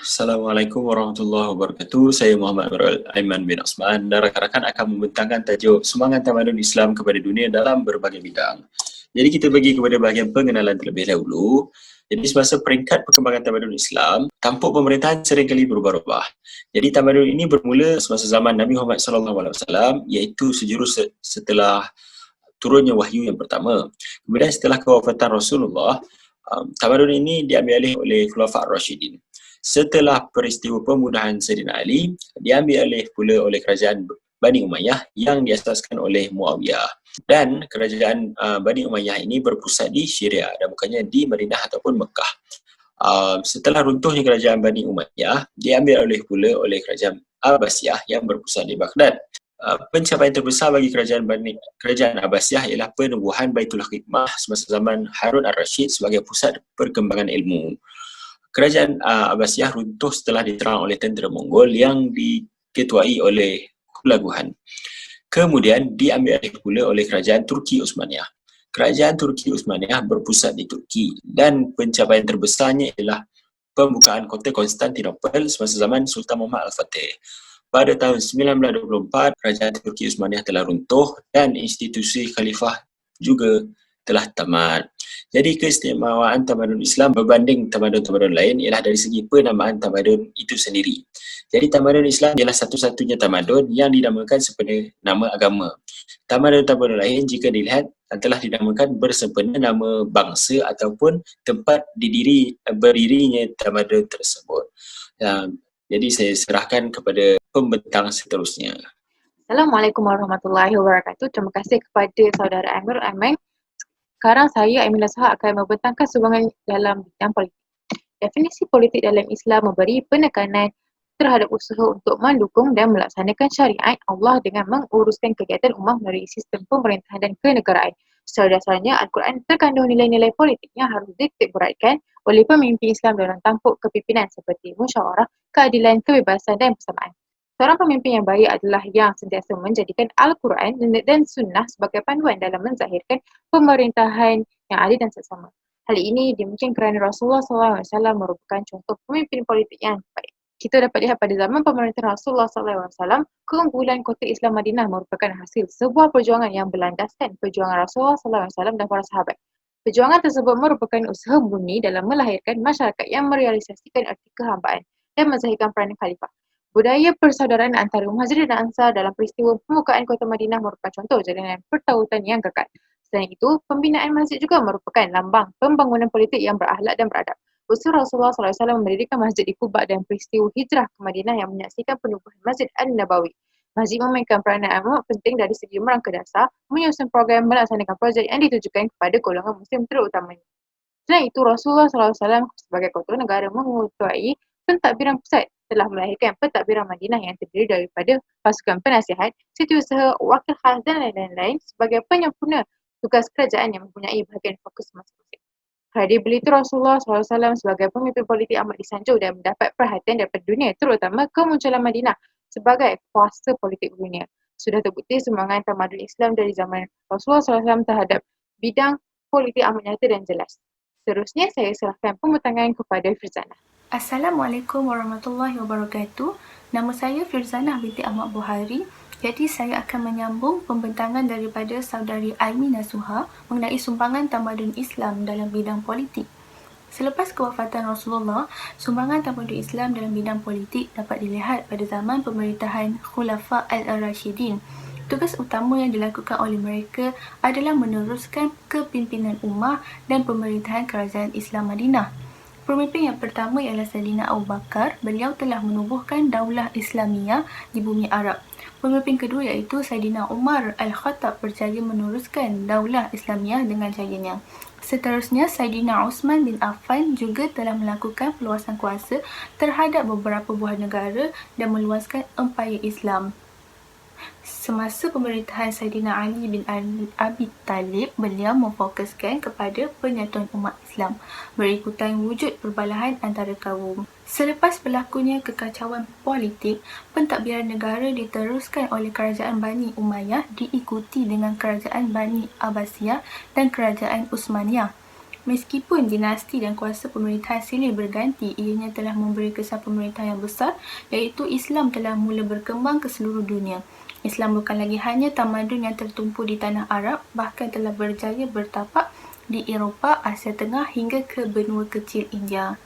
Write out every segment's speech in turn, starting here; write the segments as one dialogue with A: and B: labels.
A: Assalamualaikum warahmatullahi wabarakatuh. Saya Muhammad Amirul Aiman bin Osman dan rakan-rakan akan membentangkan tajuk Semangat Tamadun Islam kepada Dunia dalam berbagai bidang. Jadi kita pergi kepada bahagian pengenalan terlebih dahulu. Jadi semasa peringkat perkembangan tamadun Islam, tampuk pemerintahan seringkali berubah-ubah. Jadi tamadun ini bermula semasa zaman Nabi Muhammad SAW, iaitu sejurus setelah turunnya wahyu yang pertama. Kemudian setelah kewafatan Rasulullah, tamadun ini diambil alih oleh Khulafa' Ar-Rashidin. Setelah peristiwa pembunuhan Sayyidina Ali, diambil alih pula oleh kerajaan Bani Umayyah yang diasaskan oleh Muawiyah. Dan kerajaan Bani Umayyah ini berpusat di Syria dan bukannya di Madinah ataupun Mekah. Setelah runtuhnya kerajaan Bani Umayyah, diambil alih pula oleh kerajaan Abbasiyah yang berpusat di Baghdad. Pencapaian terbesar bagi kerajaan Abbasiyah ialah penubuhan Baitul Hikmah semasa zaman Harun Ar-Rashid sebagai pusat perkembangan ilmu. Kerajaan Abbasiyah runtuh setelah diserang oleh tentera Mongol yang diketuai oleh Hulaguhan. Kemudian diambil alih pula oleh kerajaan Turki Utsmaniyah. Kerajaan Turki Utsmaniyah berpusat di Turki dan pencapaian terbesarnya ialah pembukaan kota Konstantinopel semasa zaman Sultan Muhammad Al-Fatih. Pada tahun 1924, kerajaan Turki Utsmaniyah telah runtuh dan institusi khalifah juga telah tamat. Jadi keistimewaan tamadun Islam berbanding tamadun-tamadun lain ialah dari segi penamaan tamadun itu sendiri. Jadi tamadun Islam ialah satu-satunya tamadun yang dinamakan sempena nama agama. Tamadun-tamadun lain jika dilihat telah dinamakan bersempena nama bangsa ataupun tempat berdirinya tamadun tersebut. Jadi saya serahkan kepada pembentang seterusnya.
B: Assalamualaikum warahmatullahi wabarakatuh. Terima kasih kepada saudara Amir Aiman. Sekarang saya, Aminah Sahak, akan membentangkan sumbangan dalam bidang politik. Definisi politik dalam Islam memberi penekanan terhadap usaha untuk mendukung dan melaksanakan syariat Allah dengan menguruskan kegiatan ummah melalui sistem pemerintahan dan kenegaraan. Secara dasarnya, Al-Quran terkandung nilai-nilai politik yang harus dititikberatkan oleh pemimpin Islam dalam tampuk kepimpinan seperti musyawarah, keadilan, kebebasan dan persamaan. Seorang pemimpin yang baik adalah yang sentiasa menjadikan Al-Quran dan Sunnah sebagai panduan dalam menzahirkan pemerintahan yang adil dan seksama. Hal ini dimungkinkan kerana Rasulullah SAW merupakan contoh pemimpin politik yang baik. Kita dapat lihat pada zaman pemerintahan Rasulullah SAW, keunggulan kota Islam Madinah merupakan hasil sebuah perjuangan yang berlandaskan perjuangan Rasulullah SAW dan para sahabat. Perjuangan tersebut merupakan usaha murni dalam melahirkan masyarakat yang merealisasikan erti kehambaan dan menzahirkan peranan khalifah. Budaya persaudaraan antara Muhajirin dan Ansar dalam peristiwa pembukaan kota Madinah merupakan contoh jalinan pertautan yang kekal. Selain itu, pembinaan masjid juga merupakan lambang pembangunan politik yang berakhlak dan beradab. Usaha Rasulullah SAW mendirikan masjid di Quba dan peristiwa hijrah ke Madinah yang menyaksikan penubuhan Masjid An-Nabawi. Masjid memainkan peranan amat penting dari segi merangka dasar, menyusun program melaksanakan projek yang ditujukan kepada golongan Muslim terutamanya. Selain itu, Rasulullah SAW sebagai ketua negara mengetuai pentadbiran pusat telah melahirkan pentadbiran Madinah yang terdiri daripada pasukan penasihat, setiausaha, wakil khas dan lain-lain sebagai penyempurna tugas kerajaan yang mempunyai bahagian fokus masing-masing. Kredibiliti Rasulullah SAW sebagai pemimpin politik amat disanjung dan mendapat perhatian daripada dunia, terutama kemunculan Madinah sebagai kuasa politik dunia. Sudah terbukti sumbangan tamadun Islam dari zaman Rasulullah SAW terhadap bidang politik amat nyata dan jelas. Seterusnya, saya serahkan pembentangan kepada Firzanah.
C: Assalamualaikum warahmatullahi wabarakatuh. Nama saya Firzanah binti Ahmad Buhari. Jadi saya akan menyambung pembentangan daripada saudari Aimi Nasuha mengenai sumbangan tamadun Islam dalam bidang politik. Selepas kewafatan Rasulullah, sumbangan tamadun Islam dalam bidang politik dapat dilihat pada zaman pemerintahan Khulafa' Al-Rashidin. Tugas utama yang dilakukan oleh mereka adalah meneruskan kepimpinan ummah dan pemerintahan kerajaan Islam Madinah. Pemimpin yang pertama ialah Sayyidina Abu Bakar. Beliau telah menubuhkan Daulah Islamiyah di bumi Arab. Pemimpin kedua iaitu Sayyidina Umar Al-Khattab berjaya meneruskan Daulah Islamiyah dengan jayanya. Seterusnya, Sayyidina Uthman bin Affan juga telah melakukan perluasan kuasa terhadap beberapa buah negara dan meluaskan empayar Islam. Semasa pemerintahan Sayyidina Ali bin Abi Talib, beliau memfokuskan kepada penyatuan umat Islam, berikutan wujud perbalahan antara kaum. Selepas berlakunya kekacauan politik, pentadbiran negara diteruskan oleh kerajaan Bani Umayyah diikuti dengan kerajaan Bani Abbasiyah dan kerajaan Utsmaniyah. Meskipun dinasti dan kuasa pemerintahan silih berganti, ianya telah memberi kesan pemerintah yang besar, iaitu Islam telah mula berkembang ke seluruh dunia. Islam bukan lagi hanya tamadun yang tertumpu di tanah Arab, bahkan telah berjaya bertapak di Eropah, Asia Tengah hingga ke benua kecil India.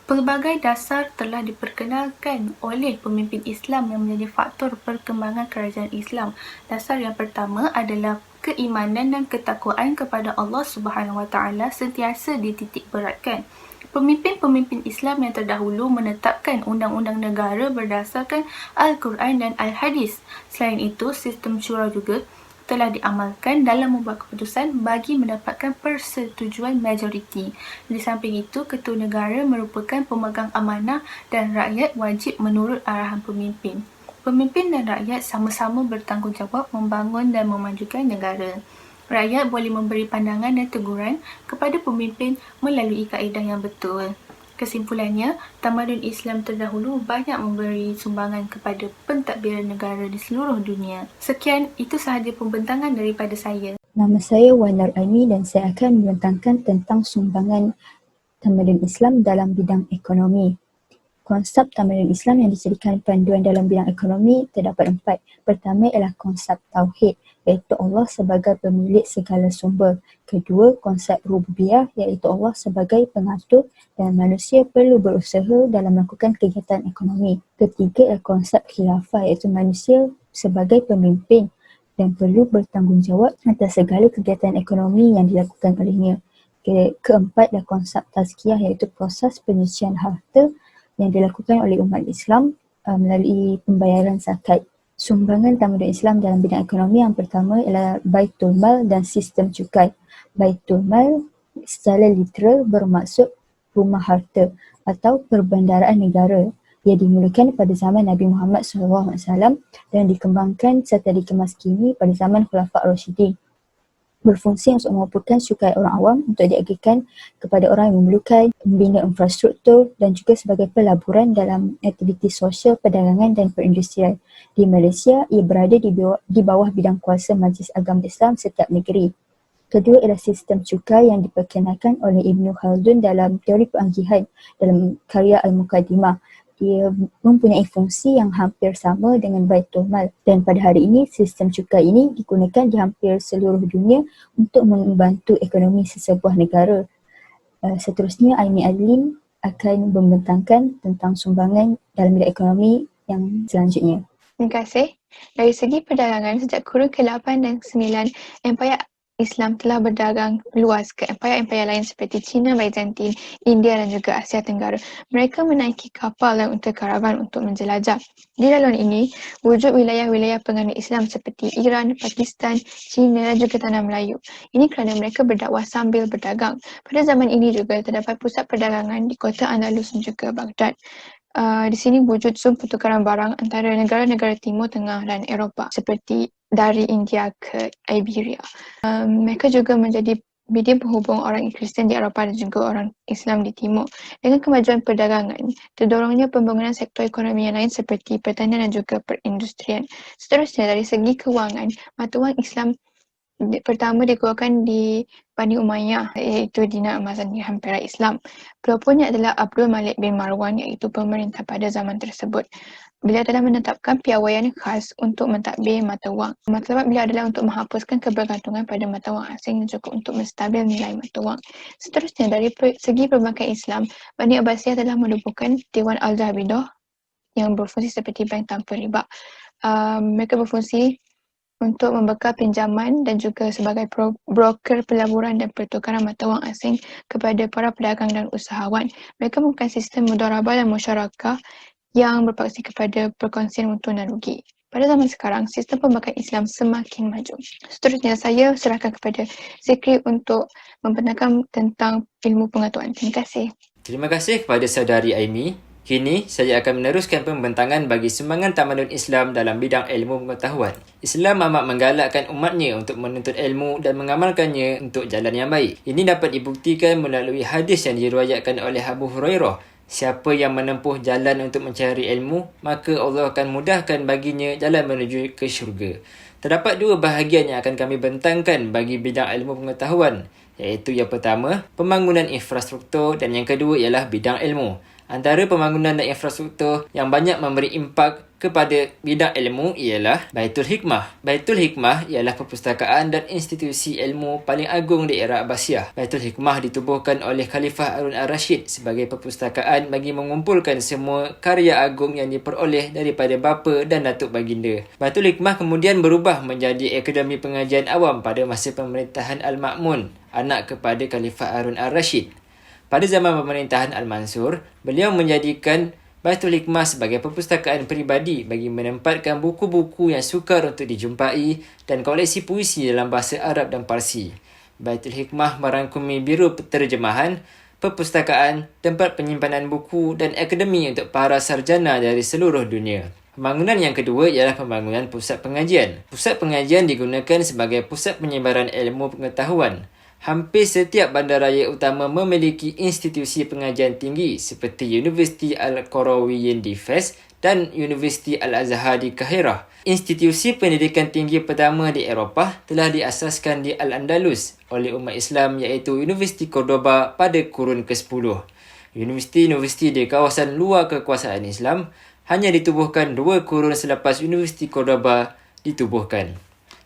C: Pelbagai dasar telah diperkenalkan oleh pemimpin Islam yang menjadi faktor perkembangan kerajaan Islam. Dasar yang pertama adalah keimanan dan ketakwaan kepada Allah Subhanahu Wa Taala sentiasa dititik beratkan. Pemimpin-pemimpin Islam yang terdahulu menetapkan undang-undang negara berdasarkan Al-Quran dan Al-Hadis. Selain itu, sistem syura juga telah diamalkan dalam membuat keputusan bagi mendapatkan persetujuan majoriti. Di samping itu, ketua negara merupakan pemegang amanah dan rakyat wajib menurut arahan pemimpin. Pemimpin dan rakyat sama-sama bertanggungjawab membangun dan memajukan negara. Rakyat boleh memberi pandangan dan teguran kepada pemimpin melalui kaedah yang betul. Kesimpulannya, tamadun Islam terdahulu banyak memberi sumbangan kepada pentadbiran negara di seluruh dunia. Sekian, itu sahaja pembentangan daripada saya.
D: Nama saya Wanar Aini dan saya akan membentangkan tentang sumbangan tamadun Islam dalam bidang ekonomi. Konsep tamadun Islam yang dijadikan panduan dalam bidang ekonomi terdapat 4. Pertama ialah konsep Tauhid, iaitu Allah sebagai pemilik segala sumber. Kedua, konsep Rububiyah, iaitu Allah sebagai pengatur dan manusia perlu berusaha dalam melakukan kegiatan ekonomi. Ketiga ialah konsep Khilafah, iaitu manusia sebagai pemimpin dan perlu bertanggungjawab atas segala kegiatan ekonomi yang dilakukan olehnya. Keempat adalah konsep Tazkiyah, iaitu proses penyucian harta yang dilakukan oleh umat Islam melalui pembayaran zakat. Sumbangan tamadun Islam dalam bidang ekonomi yang pertama ialah Baitul Mal dan sistem cukai. Baitul Mal secara literal bermaksud rumah harta atau perbendaraan negara. Ia dimulakan pada zaman Nabi Muhammad SAW dan dikembangkan serta dikemas kini pada zaman Khulafa' Ar-Rasyidin. Berfungsi untuk mengumpulkan cukai orang awam untuk diagihkan kepada orang yang memerlukan, membina infrastruktur dan juga sebagai pelaburan dalam aktiviti sosial, perdagangan dan perindustrian. Di Malaysia, ia berada di bawah bidang kuasa Majlis Agama Islam setiap negeri. Kedua ialah sistem cukai yang diperkenalkan oleh Ibn Khaldun dalam teori penganggihan dalam karya Al-Muqaddimah. Ia mempunyai fungsi yang hampir sama dengan Baitul Mal dan pada hari ini sistem cukai ini digunakan di hampir seluruh dunia untuk membantu ekonomi sesebuah negara. Seterusnya, Aini Adlin akan membentangkan tentang sumbangan dalam bidang ekonomi yang selanjutnya.
E: Terima kasih. Dari segi perdagangan, sejak kurun ke-8 dan 9, Empayar Islam telah berdagang luas ke empayar-empayar lain seperti China, Byzantine, India dan juga Asia Tenggara. Mereka menaiki kapal dan unta karavan untuk menjelajah. Di dalam ini, wujud wilayah-wilayah penganut Islam seperti Iran, Pakistan, China dan juga Tanah Melayu. Ini kerana mereka berdakwah sambil berdagang. Pada zaman ini juga terdapat pusat perdagangan di kota Andalus dan juga Baghdad. Di sini wujud sum pertukaran barang antara negara-negara Timur Tengah dan Eropah seperti dari India ke Iberia. Mereka juga menjadi media penghubung orang Kristen di Eropah dan juga orang Islam di Timur. Dengan kemajuan perdagangan, terdorongnya pembangunan sektor ekonomi yang lain seperti pertanian dan juga perindustrian. Seterusnya, dari segi kewangan, mata wang Islam pertama dikeluarkan di Bani Umayyah, iaitu dinar emas dan dirham perak Islam. Pelopornya adalah Abdul Malik bin Marwan, iaitu pemerintah pada zaman tersebut. Beliau telah menetapkan piawaian khas untuk mentadbir mata wang. Matlamat beliau adalah untuk menghapuskan kebergantungan pada mata wang asing dan juga untuk menstabil nilai mata wang. Seterusnya, dari segi perbankan Islam, Bani Abbasiyah telah menubuhkan Dewan Al-Zabidah yang berfungsi seperti bank tanpa riba. Mereka berfungsi untuk membekal pinjaman dan juga sebagai broker pelaburan dan pertukaran mata wang asing kepada para pedagang dan usahawan. Mereka menggunakan sistem mudharabah dan musyarakah yang berpaksi kepada perkongsian untung dan rugi. Pada zaman sekarang, sistem perbankan Islam semakin maju. Seterusnya, saya serahkan kepada Zikri untuk membentangkan tentang ilmu pengetahuan. Terima kasih.
F: Terima kasih kepada saudari Aimi. Kini, saya akan meneruskan pembentangan bagi sumbangan tamadun Islam dalam bidang ilmu pengetahuan. Islam amat menggalakkan umatnya untuk menuntut ilmu dan mengamalkannya untuk jalan yang baik. Ini dapat dibuktikan melalui hadis yang diriwayatkan oleh Abu Hurairah. Siapa yang menempuh jalan untuk mencari ilmu, maka Allah akan mudahkan baginya jalan menuju ke syurga. Terdapat dua bahagian yang akan kami bentangkan bagi bidang ilmu pengetahuan. iaitu yang pertama, pembangunan infrastruktur dan yang kedua ialah bidang ilmu. Antara pembangunan dan infrastruktur yang banyak memberi impak kepada bidang ilmu ialah Baitul Hikmah. Baitul Hikmah ialah perpustakaan dan institusi ilmu paling agung di era Abbasiyah. Baitul Hikmah ditubuhkan oleh Khalifah Harun al-Rashid sebagai perpustakaan bagi mengumpulkan semua karya agung yang diperoleh daripada bapa dan datuk baginda. Baitul Hikmah kemudian berubah menjadi Akademi Pengajian Awam pada masa pemerintahan Al-Ma'mun, anak kepada Khalifah Harun al-Rashid. Pada zaman pemerintahan Al-Mansur, beliau menjadikan Baitul Hikmah sebagai perpustakaan peribadi bagi menempatkan buku-buku yang sukar untuk dijumpai dan koleksi puisi dalam bahasa Arab dan Parsi. Baitul Hikmah merangkumi biro penterjemahan, perpustakaan, tempat penyimpanan buku dan akademi untuk para sarjana dari seluruh dunia. Pembangunan yang kedua ialah pembangunan pusat pengajian. Pusat pengajian digunakan sebagai pusat penyebaran ilmu pengetahuan. Hampir setiap bandaraya utama memiliki institusi pengajian tinggi seperti Universiti Al-Qarawiyyin di Fes dan Universiti Al-Azhar di Kahirah. Institusi pendidikan tinggi pertama di Eropah telah diasaskan di Al-Andalus oleh umat Islam iaitu Universiti Cordoba pada kurun ke-10. Universiti-universiti di kawasan luar kekuasaan Islam hanya ditubuhkan 2 kurun selepas Universiti Cordoba ditubuhkan.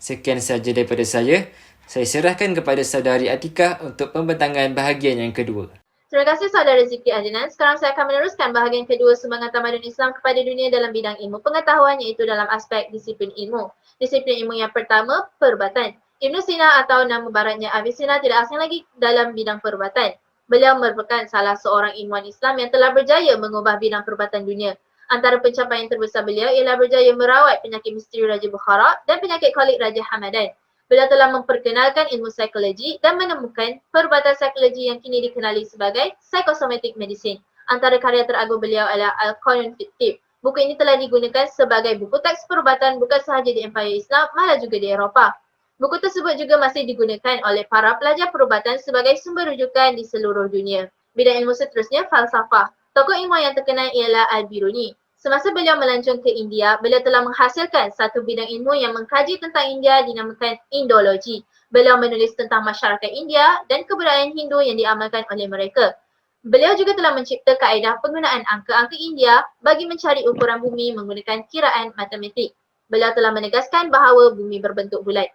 F: Sekian sahaja daripada saya. Saya serahkan kepada saudari Atikah untuk pembentangan bahagian yang kedua.
G: Terima kasih saudara Zikri Adnan. Sekarang saya akan meneruskan bahagian kedua sumbangan tamadun Islam kepada dunia dalam bidang ilmu pengetahuan iaitu dalam aspek disiplin ilmu. Disiplin ilmu yang pertama, perubatan. Ibn Sina atau nama baratnya Avicenna tidak asing lagi dalam bidang perubatan. Beliau merupakan salah seorang ilmuwan Islam yang telah berjaya mengubah bidang perubatan dunia. Antara pencapaian terbesar beliau ialah berjaya merawat penyakit misteri Raja Bukhara dan penyakit kolik Raja Hamadan. Beliau telah memperkenalkan ilmu psikologi dan menemukan perubatan psikologi yang kini dikenali sebagai psychosomatic medicine. Antara karya teragung beliau adalah Al-Qanun fit Tibb. Buku ini telah digunakan sebagai buku teks perubatan bukan sahaja di Empire Islam, malah juga di Eropah. Buku tersebut juga masih digunakan oleh para pelajar perubatan sebagai sumber rujukan di seluruh dunia. Bidang ilmu seterusnya, falsafah. Tokoh ilmuwan yang terkenal ialah Al-Biruni. Semasa beliau melancong ke India, beliau telah menghasilkan satu bidang ilmu yang mengkaji tentang India dinamakan Indologi. Beliau menulis tentang masyarakat India dan kebudayaan Hindu yang diamalkan oleh mereka. Beliau juga telah mencipta kaedah penggunaan angka-angka India bagi mencari ukuran bumi menggunakan kiraan matematik. Beliau telah menegaskan bahawa bumi berbentuk bulat.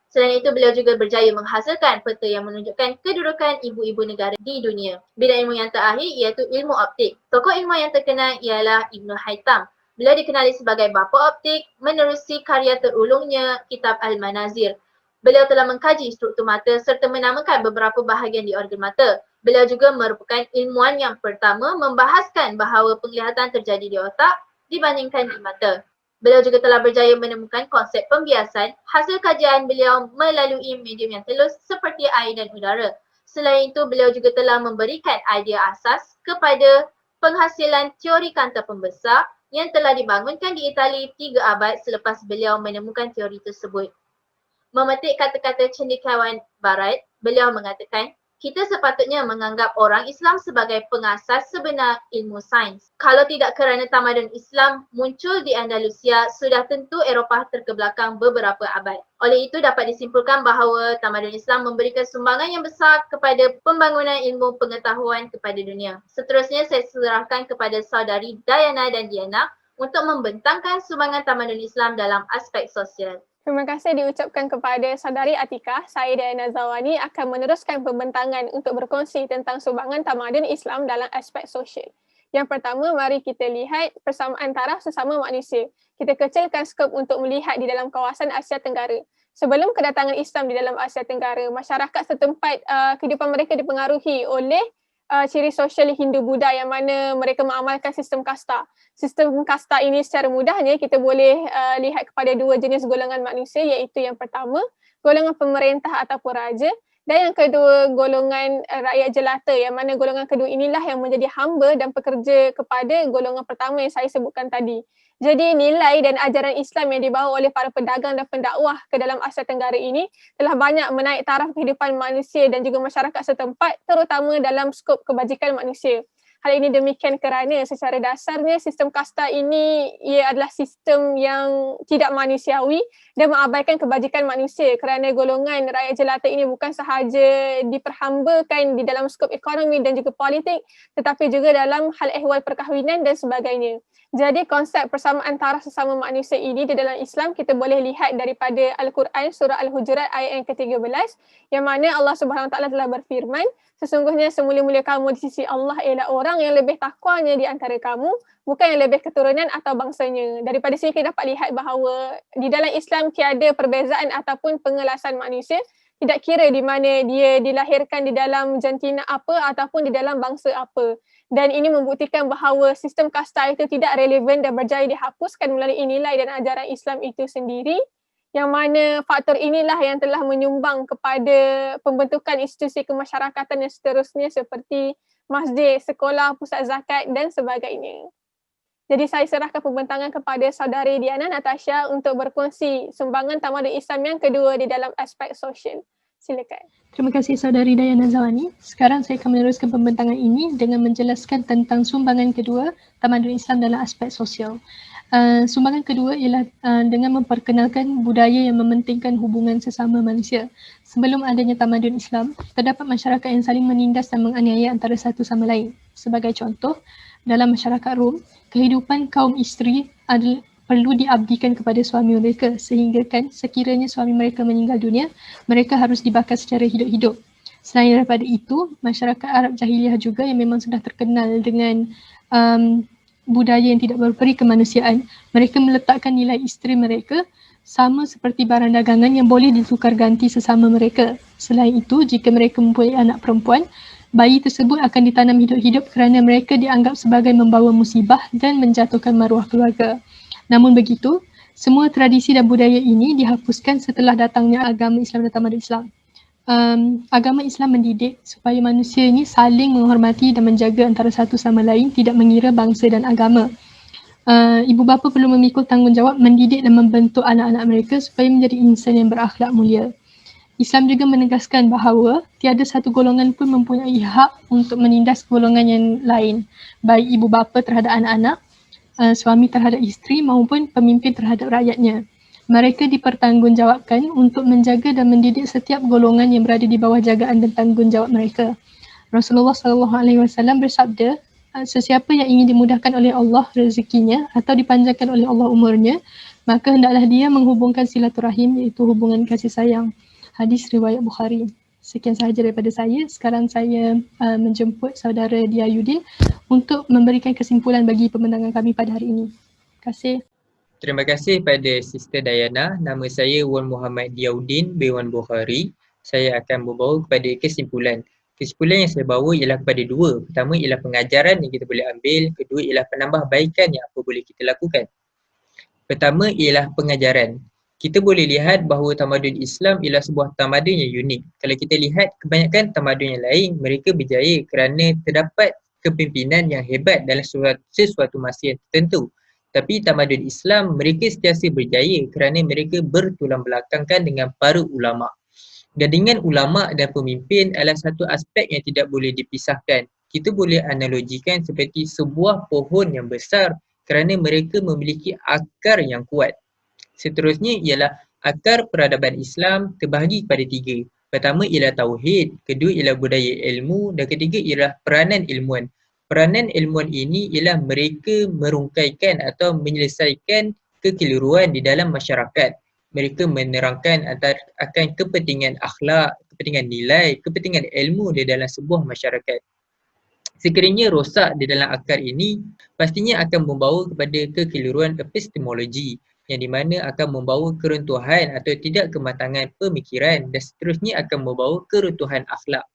G: Selain itu, beliau juga berjaya menghasilkan peta yang menunjukkan kedudukan ibu-ibu negara di dunia. Bidang ilmu yang terakhir iaitu ilmu optik. Tokoh ilmu yang terkenal ialah Ibn Haytham. Beliau dikenali sebagai bapa optik menerusi karya terulungnya Kitab Al-Manazir. Beliau telah mengkaji struktur mata serta menamakan beberapa bahagian di organ mata. Beliau juga merupakan ilmuwan yang pertama membahaskan bahawa penglihatan terjadi di otak dibandingkan di mata. Beliau juga telah berjaya menemukan konsep pembiasan hasil kajian beliau melalui medium yang telus seperti air dan udara. Selain itu, beliau juga telah memberikan idea asas kepada penghasilan teori kanta pembesar yang telah dibangunkan di Itali 3 abad selepas beliau menemukan teori tersebut. Memetik kata-kata cendekiawan Barat, beliau mengatakan, kita sepatutnya menganggap orang Islam sebagai pengasas sebenar ilmu sains. Kalau tidak kerana tamadun Islam muncul di Andalusia, sudah tentu Eropah terkebelakang beberapa abad. Oleh itu dapat disimpulkan bahawa tamadun Islam memberikan sumbangan yang besar kepada pembangunan ilmu pengetahuan kepada dunia. Seterusnya saya serahkan kepada saudari Dayana dan Diana untuk membentangkan sumbangan tamadun Islam dalam aspek sosial.
H: Terima kasih diucapkan kepada saudari Atikah. Saya Diana Zawani akan meneruskan pembentangan untuk berkongsi tentang sumbangan tamadun Islam dalam aspek sosial. Yang pertama, mari kita lihat persamaan taraf sesama manusia. Kita kecilkan skop untuk melihat di dalam kawasan Asia Tenggara. Sebelum kedatangan Islam di dalam Asia Tenggara, masyarakat setempat kehidupan mereka dipengaruhi oleh ciri sosial Hindu-Buddha yang mana mereka mengamalkan sistem kasta. Sistem kasta ini secara mudahnya kita boleh lihat kepada 2 jenis golongan manusia, iaitu yang pertama, golongan pemerintah ataupun raja, dan yang kedua, golongan rakyat jelata, yang mana golongan kedua inilah yang menjadi hamba dan pekerja kepada golongan pertama yang saya sebutkan tadi. Jadi nilai dan ajaran Islam yang dibawa oleh para pedagang dan pendakwah ke dalam Asia Tenggara ini telah banyak menaik taraf kehidupan manusia dan juga masyarakat setempat, terutama dalam skop kebajikan manusia. Hal ini demikian kerana secara dasarnya sistem kasta ini ia adalah sistem yang tidak manusiawi dan mengabaikan kebajikan manusia kerana golongan rakyat jelata ini bukan sahaja diperhambakan di dalam skop ekonomi dan juga politik tetapi juga dalam hal ehwal perkahwinan dan sebagainya. Jadi konsep persamaan taraf sesama manusia ini di dalam Islam kita boleh lihat daripada Al-Quran surah Al-Hujurat ayat yang ke-13 yang mana Allah Subhanahu Wa Taala telah berfirman, sesungguhnya semula-mula kamu di sisi Allah ialah orang yang lebih takwanya di antara kamu, bukan yang lebih keturunan atau bangsanya. Daripada sini kita dapat lihat bahawa di dalam Islam tiada perbezaan ataupun pengelasan manusia, tidak kira di mana dia dilahirkan di dalam jantina apa ataupun di dalam bangsa apa. Dan ini membuktikan bahawa sistem kasta itu tidak relevan dan berjaya dihapuskan melalui nilai dan ajaran Islam itu sendiri, yang mana faktor inilah yang telah menyumbang kepada pembentukan institusi kemasyarakatan yang seterusnya seperti masjid, sekolah, pusat zakat dan sebagainya. Jadi saya serahkan pembentangan kepada saudari Diana Natasha untuk berkongsi sumbangan tamadun Islam yang kedua di dalam aspek sosial. Silakan.
I: Terima kasih saudari Dayana Zawani. Sekarang saya akan meneruskan pembentangan ini dengan menjelaskan tentang sumbangan kedua tamadun Islam dalam aspek sosial. Sumbangan kedua ialah dengan memperkenalkan budaya yang mementingkan hubungan sesama manusia. Sebelum adanya tamadun Islam, terdapat masyarakat yang saling menindas dan menganiaya antara satu sama lain. Sebagai contoh, dalam masyarakat Rom, kehidupan kaum isteri adalah perlu diabdikan kepada suami mereka sehingga kan sekiranya suami mereka meninggal dunia, mereka harus dibakar secara hidup-hidup. Selain daripada itu, masyarakat Arab Jahiliyah juga yang memang sudah terkenal dengan budaya yang tidak berperi kemanusiaan, mereka meletakkan nilai isteri mereka sama seperti barang dagangan yang boleh ditukar ganti sesama mereka. Selain itu, jika mereka mempunyai anak perempuan, bayi tersebut akan ditanam hidup-hidup kerana mereka dianggap sebagai membawa musibah dan menjatuhkan maruah keluarga. Namun begitu, semua tradisi dan budaya ini dihapuskan setelah datangnya agama Islam dan tamadun Islam. Agama Islam mendidik supaya manusia ini saling menghormati dan menjaga antara satu sama lain, tidak mengira bangsa dan agama. Ibu bapa perlu memikul tanggungjawab mendidik dan membentuk anak-anak mereka supaya menjadi insan yang berakhlak mulia. Islam juga menegaskan bahawa tiada satu golongan pun mempunyai hak untuk menindas golongan yang lain, baik ibu bapa terhadap anak-anak, suami terhadap isteri maupun pemimpin terhadap rakyatnya. Mereka dipertanggungjawabkan untuk menjaga dan mendidik setiap golongan yang berada di bawah jagaan dan tanggungjawab mereka. Rasulullah SAW bersabda, sesiapa yang ingin dimudahkan oleh Allah rezekinya atau dipanjangkan oleh Allah umurnya, maka hendaklah dia menghubungkan silaturahim, iaitu hubungan kasih sayang. Hadis riwayat Bukhari. Sekian sahaja daripada saya. Sekarang saya menjemput saudara Dia Yudin untuk memberikan kesimpulan bagi pembentangan kami pada hari ini. Terima kasih.
J: Terima kasih pada Sister Dayana. Nama saya Wan Muhammad Diyaudin bin Wan Bukhari. Saya akan membawa kepada kesimpulan. Kesimpulan yang saya bawa ialah kepada dua. Pertama ialah pengajaran yang kita boleh ambil. Kedua ialah penambahbaikan yang apa boleh kita lakukan. Pertama ialah pengajaran. Kita boleh lihat bahawa tamadun Islam ialah sebuah tamadun yang unik. Kalau kita lihat kebanyakan tamadun yang lain, mereka berjaya kerana terdapat kepimpinan yang hebat dalam sesuatu masa yang tertentu. Tapi tamadun Islam, mereka sentiasa berjaya kerana mereka bertulang belakangkan dengan para ulama'. Dan dengan ulama' dan pemimpin adalah satu aspek yang tidak boleh dipisahkan. Kita boleh analogikan seperti sebuah pohon yang besar kerana mereka memiliki akar yang kuat. Seterusnya ialah akar peradaban Islam terbahagi kepada tiga. Pertama ialah tauhid, kedua ialah budaya ilmu dan ketiga ialah peranan ilmuwan. Peranan ilmuwan ini ialah mereka merungkaikan atau menyelesaikan kekeliruan di dalam masyarakat. Mereka menerangkan akan kepentingan akhlak, kepentingan nilai, kepentingan ilmu di dalam sebuah masyarakat. Sekiranya rosak di dalam akar ini, pastinya akan membawa kepada kekeliruan epistemologi, yang di mana akan membawa keruntuhan atau tidak kematangan pemikiran dan seterusnya akan membawa keruntuhan akhlak.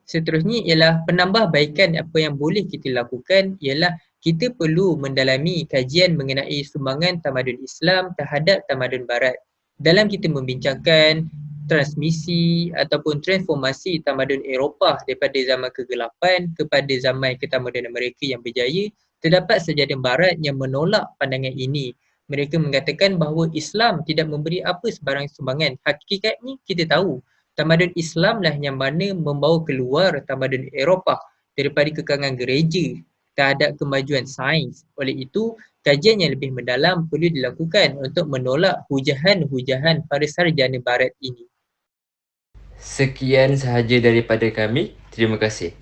J: Seterusnya ialah penambahbaikan apa yang boleh kita lakukan ialah kita perlu mendalami kajian mengenai sumbangan tamadun Islam terhadap tamadun Barat. Dalam kita membincangkan transmisi ataupun transformasi tamadun Eropah daripada zaman kegelapan kepada zaman ketamadunan mereka yang berjaya, terdapat sejarah Barat yang menolak pandangan ini. Mereka mengatakan bahawa Islam tidak memberi apa sebarang sumbangan. Hakikatnya kita tahu tamadun Islam lah yang mana membawa keluar tamadun Eropah daripada kekangan gereja terhadap kemajuan sains. Oleh itu, kajian yang lebih mendalam perlu dilakukan untuk menolak hujahan-hujahan para sarjana barat ini.
F: Sekian sahaja daripada kami. Terima kasih.